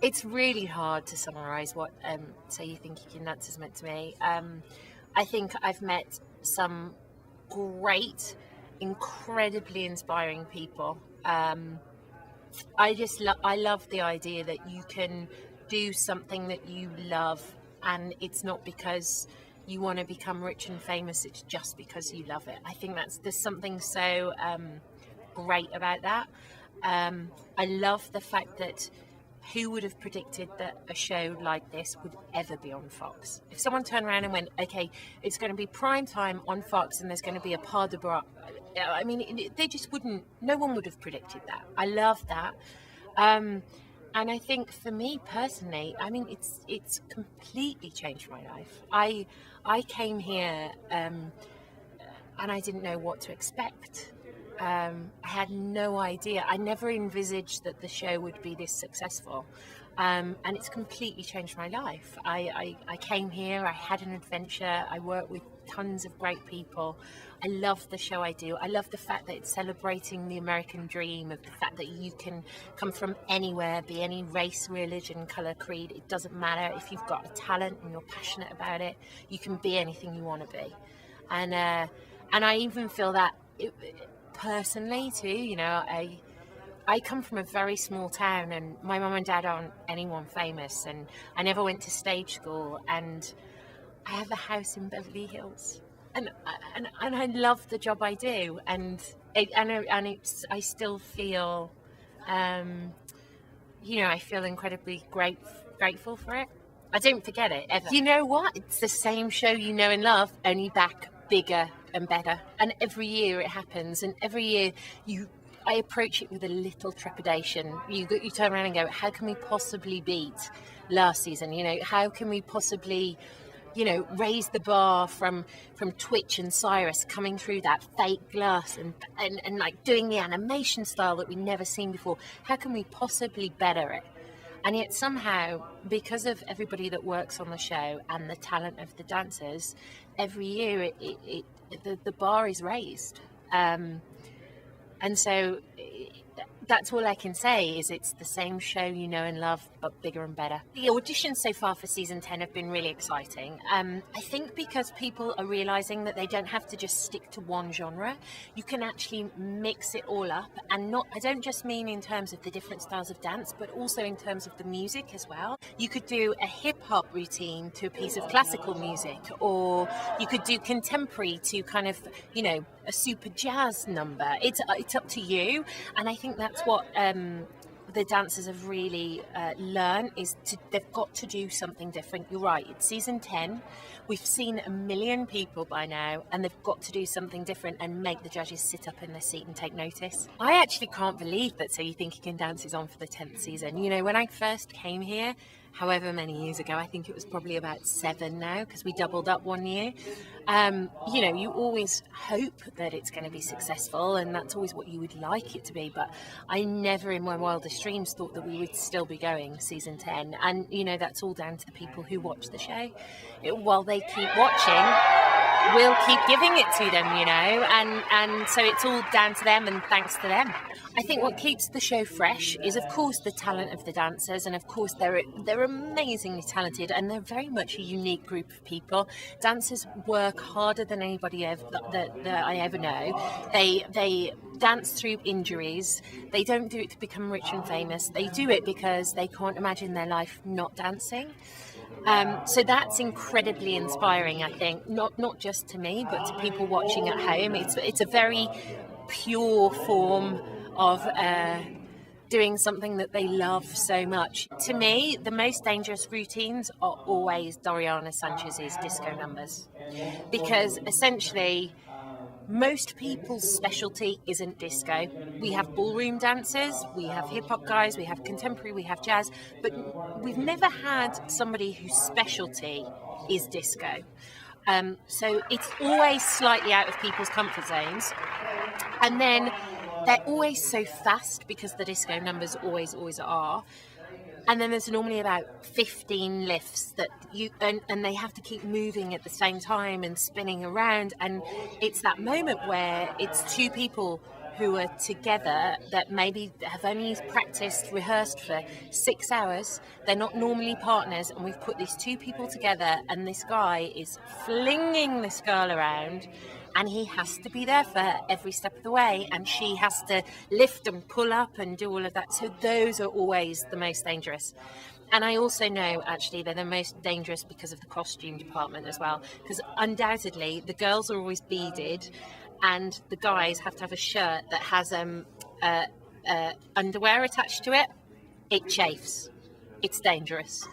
It's really hard to summarise what So You Think You Can Dance has meant to me. I think I've met some great, incredibly inspiring people. I love the idea that you can do something that you love, and it's not because you want to become rich and famous. It's just because you love it. I think there's something so great about that. I love the fact that who would have predicted that a show like this would ever be on Fox? If someone turned around and went, okay, it's going to be prime time on Fox and there's going to be a pas de bras, I mean, they just wouldn't, no one would have predicted that. I love that. And I think for me personally, I mean, it's completely changed my life. I came here and I didn't know what to expect. I had no idea. I never envisaged that the show would be this successful. And it's completely changed my life. I came here, I had an adventure, I worked with tons of great people. I love the show I do. I love the fact that it's celebrating the American dream, of the fact that you can come from anywhere, be any race, religion, colour, creed. It doesn't matter. If you've got a talent and you're passionate about it, you can be anything you want to be. And I even feel that personally too, I come from a very small town, and my mum and dad aren't anyone famous, and I never went to stage school, and I have a house in Beverly Hills, and I love the job I do, and I still feel, I feel incredibly grateful for it. I don't forget it ever. You know what? It's the same show you know and love, only back bigger and better. And every year it happens, and every year I approach it with a little trepidation. You turn around and go, how can we possibly beat last season? How can we possibly, raise the bar from Twitch and Cyrus coming through that fake glass and like doing the animation style that we've never seen before? How can we possibly better it? And yet somehow, because of everybody that works on the show and the talent of the dancers, every year the bar is raised. And so that's all I can say is it's the same show you know and love, but bigger and better. The auditions so far for season 10 have been really exciting. I think because people are realising that they don't have to just stick to one genre. You can actually mix it all up, and I don't just mean in terms of the different styles of dance, but also in terms of the music as well. You could do a hip-hop routine to a piece of classical music, or you could do contemporary to kind of, a super jazz number. It's up to you, and I think that's what the dancers have really learned, they've got to do something different. You're right, it's season 10. We've seen 1 million people by now, and they've got to do something different and make the judges sit up in their seat and take notice. I actually can't believe that So You Think You Can Dance is on for the 10th season. When I first came here, however many years ago, I think it was probably about 7 now, because we doubled up one year. You always hope that it's going to be successful, and that's always what you would like it to be, but I never in my wildest dreams thought that we would still be going season 10. And that's all down to the people who watch the show. While they keep watching, we'll keep giving it to them, and so it's all down to them, and thanks to them. I think what keeps the show fresh is, of course, the talent of the dancers, and of course they're amazingly talented, and they're very much a unique group of people. Dancers work harder than anybody that I ever know. They dance through injuries. They don't do it to become rich and famous. They do it because they can't imagine their life not dancing. So that's incredibly inspiring, I think, not just to me, but to people watching at home. It's a very pure form of doing something that they love so much. To me, the most dangerous routines are always Doriana Sanchez's disco numbers, because essentially most people's specialty isn't disco. We have ballroom dancers, we have hip-hop guys, we have contemporary, we have jazz, but we've never had somebody whose specialty is disco. So it's always slightly out of people's comfort zones. And then they're always so fast, because the disco numbers always are. And then there's normally about 15 lifts that and they have to keep moving at the same time and spinning around. And it's that moment where it's two people who are together that maybe have only rehearsed for 6 hours. They're not normally partners, and we've put these two people together, and this guy is flinging this girl around, and he has to be there for every step of the way, and she has to lift and pull up and do all of that. So those are always the most dangerous. And I also know, actually, they're the most dangerous because of the costume department as well. Because undoubtedly, the girls are always beaded, and the guys have to have a shirt that has underwear attached to it. It chafes. It's dangerous.